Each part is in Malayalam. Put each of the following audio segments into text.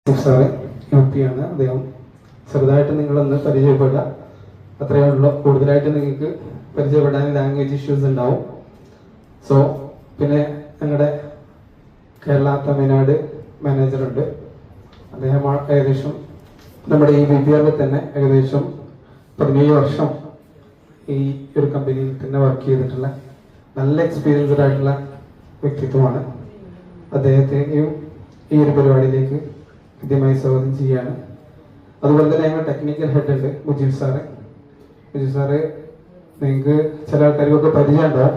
സാറ് UP ആണ്. അദ്ദേഹം ചെറുതായിട്ട് നിങ്ങളൊന്ന് പരിചയപ്പെടുക, അത്രയേ ഉള്ളൂ. കൂടുതലായിട്ട് നിങ്ങൾക്ക് പരിചയപ്പെടാൻ ലാംഗ്വേജ് ഇഷ്യൂസ് ഉണ്ടാവും. സോ പിന്നെ ഞങ്ങളുടെ കേരള തമിഴ്നാട് മാനേജറുണ്ട്. അദ്ദേഹം ഏകദേശം നമ്മുടെ ഈ BPR തന്നെ ഏകദേശം 17 വർഷം ഈ ഒരു കമ്പനിയിൽ തന്നെ വർക്ക് ചെയ്തിട്ടുള്ള നല്ല എക്സ്പീരിയൻസ്ഡ് ആയിട്ടുള്ള വ്യക്തിത്വമാണ്. അദ്ദേഹത്തെയും ഈ ഒരു പരിപാടിയിലേക്ക് കൃത്യമായി സ്വാഗതം ചെയ്യാണ്. അതുപോലെ തന്നെ ഞങ്ങൾ ടെക്നിക്കൽ ഹെഡ് ഉണ്ട് മുജീബ് സാറ്. നിങ്ങൾക്ക് ചില ആൾക്കാർക്കൊക്കെ പരിചയം ഉണ്ടാവും.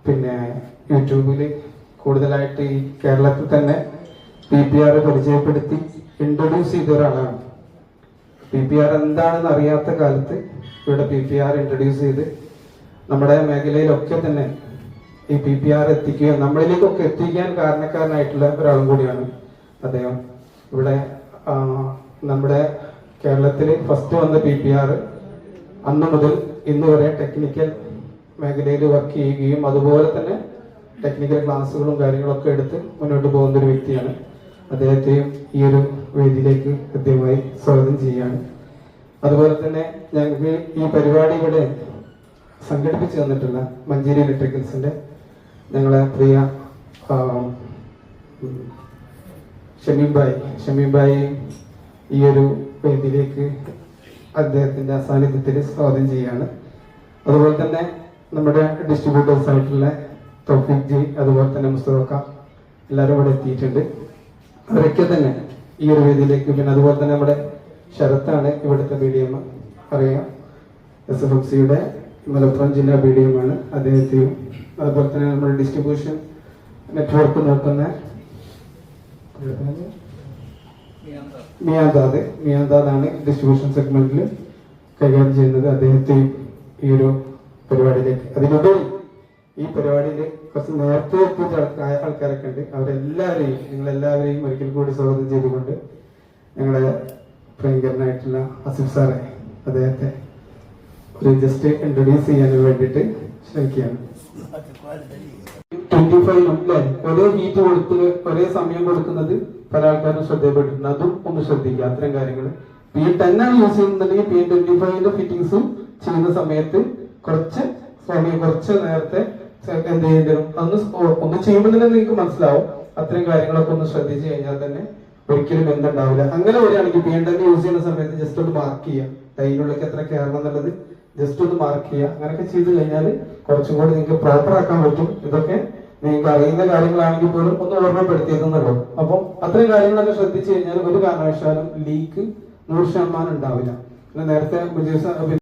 പിന്നെ യൂട്യൂബിൽ കൂടുതലായിട്ട് ഈ കേരളത്തിൽ തന്നെ BPR പരിചയപ്പെടുത്തി ഇൻട്രൊഡ്യൂസ് ചെയ്ത ഒരാളാണ്. BPR എന്താണെന്ന് അറിയാത്ത കാലത്ത് ഇവിടെ BPR ഇൻട്രൊഡ്യൂസ് ചെയ്ത് നമ്മുടെ മേഖലയിലൊക്കെ തന്നെ ഈ BPR എത്തിക്കുക, നമ്മളിലേക്കൊക്കെ എത്തിക്കാൻ കാരണക്കാരനായിട്ടുള്ള ഒരാളും കൂടിയാണ് അദ്ദേഹം. ഇവിടെ നമ്മുടെ കേരളത്തിൽ ഫസ്റ്റ് വന്ന BPR അന്ന് മുതൽ ഇന്ന് വരെ ടെക്നിക്കൽ മേഖലയിൽ വർക്ക് ചെയ്യുകയും അതുപോലെ തന്നെ ടെക്നിക്കൽ ക്ലാസ്സുകളും കാര്യങ്ങളൊക്കെ എടുത്ത് മുന്നോട്ട് പോകുന്ന ഒരു വ്യക്തിയാണ്. അദ്ദേഹത്തെയും ഈ ഒരു വേദിയിലേക്ക് കൃത്യമായി സ്വാഗതം ചെയ്യുകയാണ്. അതുപോലെ തന്നെ ഞങ്ങൾക്ക് ഈ പരിപാടി ഇവിടെ സംഘടിപ്പിച്ചു തന്നിട്ടുള്ള മഞ്ചേരി ഇലക്ട്രിക്കൽസിന്റെ ഞങ്ങളെ പ്രിയ ഷമീംബായി ഈ ഒരു വേദിയിലേക്ക് അദ്ദേഹത്തിന്റെ സാന്നിധ്യത്തിൽ സ്വാഗതം ചെയ്യുകയാണ്. അതുപോലെ തന്നെ നമ്മുടെ ഡിസ്ട്രിബ്യൂട്ടേഴ്സ് ആയിട്ടുള്ള തൗഫീഖ് ജി, അതുപോലെ തന്നെ മുസ്തഫ, എല്ലാവരും ഇവിടെ എത്തിയിട്ടുണ്ട്. അവരൊക്കെ തന്നെ ഈ ഒരു വേദിയിലേക്ക്, പിന്നെ അതുപോലെ തന്നെ നമ്മുടെ ശരത്താണ് ഇവിടുത്തെ BDM, അറിയാം, SFMCയുടെ മലപ്പുറം ജില്ലാ BDM ആണ്. അദ്ദേഹത്തെയും അതുപോലെ തന്നെ നമ്മുടെ ഡിസ്ട്രിബ്യൂഷൻ നെറ്റ്വർക്ക് നോക്കുന്ന മിയാന്താദാണ് ഡിസ്ട്രിബ്യൂഷൻ സെഗ്മെന്റിൽ കൈകാര്യം ചെയ്യുന്നത്. അദ്ദേഹത്തെയും ഈ ഒരു പരിപാടിയിലേക്ക്, അതിനുപരി ഈ പരിപാടിയിൽ കുറച്ച് നേരത്തെ എത്തിയ ആൾക്കാരൊക്കെ ഉണ്ട്. അവരെല്ലാവരെയും, നിങ്ങളെല്ലാവരെയും ഒരിക്കൽ കൂടി സ്വാഗതം ചെയ്തുകൊണ്ട് ഞങ്ങളുടെ പ്രിയങ്കരനായിട്ടുള്ള അസിഫ് സാറെ, അദ്ദേഹത്തെ ഒരു ജസ്റ്റ് ഇൻട്രൊഡ്യൂസ് ചെയ്യാൻ വേണ്ടിയിട്ട് ശ്രമിക്കുകയാണ്. 25 ഒരേ ഹീറ്റ് കൊടുത്ത് ഒരേ സമയം കൊടുക്കുന്നത് പല ആൾക്കാരും ശ്രദ്ധയപ്പെട്ടിട്ടുണ്ട്. അതും ഒന്ന് ശ്രദ്ധിക്കുക. അത്തരം കാര്യങ്ങൾ P10 ആണ് യൂസ് ചെയ്യുന്നുണ്ടെങ്കിൽ P25ന്റെ ഫിറ്റിംഗ്സും ചെയ്യുന്ന സമയത്ത് കുറച്ച് നേരത്തെ എന്ത് ചെയ്യേണ്ടി വരും, ഒന്ന് ചെയ്യുമ്പോൾ തന്നെ നിങ്ങൾക്ക് മനസ്സിലാവും. അത്തരം കാര്യങ്ങളൊക്കെ ഒന്ന് ശ്രദ്ധിച്ചു കഴിഞ്ഞാൽ തന്നെ ഒരിക്കലും എന്തുണ്ടാവില്ല. അങ്ങനെ വരികയാണെങ്കിൽ P10 യൂസ് ചെയ്യുന്ന സമയത്ത് ജസ്റ്റ് ഒന്ന് മാർക്ക് ചെയ്യുക, ടൈലിനുള്ളിലേക്ക് എത്ര കയറണം എന്നുള്ളത് ജസ്റ്റ് ഒന്ന് മാർക്ക് ചെയ്യുക. അങ്ങനെയൊക്കെ ചെയ്ത് കഴിഞ്ഞാൽ കുറച്ചും കൂടി നിങ്ങൾക്ക് പ്രോപ്പർ ആക്കാൻ പറ്റും. ഇതൊക്കെ നിങ്ങൾക്ക് അറിയുന്ന കാര്യങ്ങളാണെങ്കിൽ പോലും ഒന്ന് ഓർമ്മപ്പെടുത്തിയതെന്നുള്ളൂ. അപ്പം അത്രയും കാര്യങ്ങളൊക്കെ ശ്രദ്ധിച്ചു കഴിഞ്ഞാൽ ഒരു കാരണവശാലും ലീക്ക് 100% ഉണ്ടാവില്ല. നേരത്തെ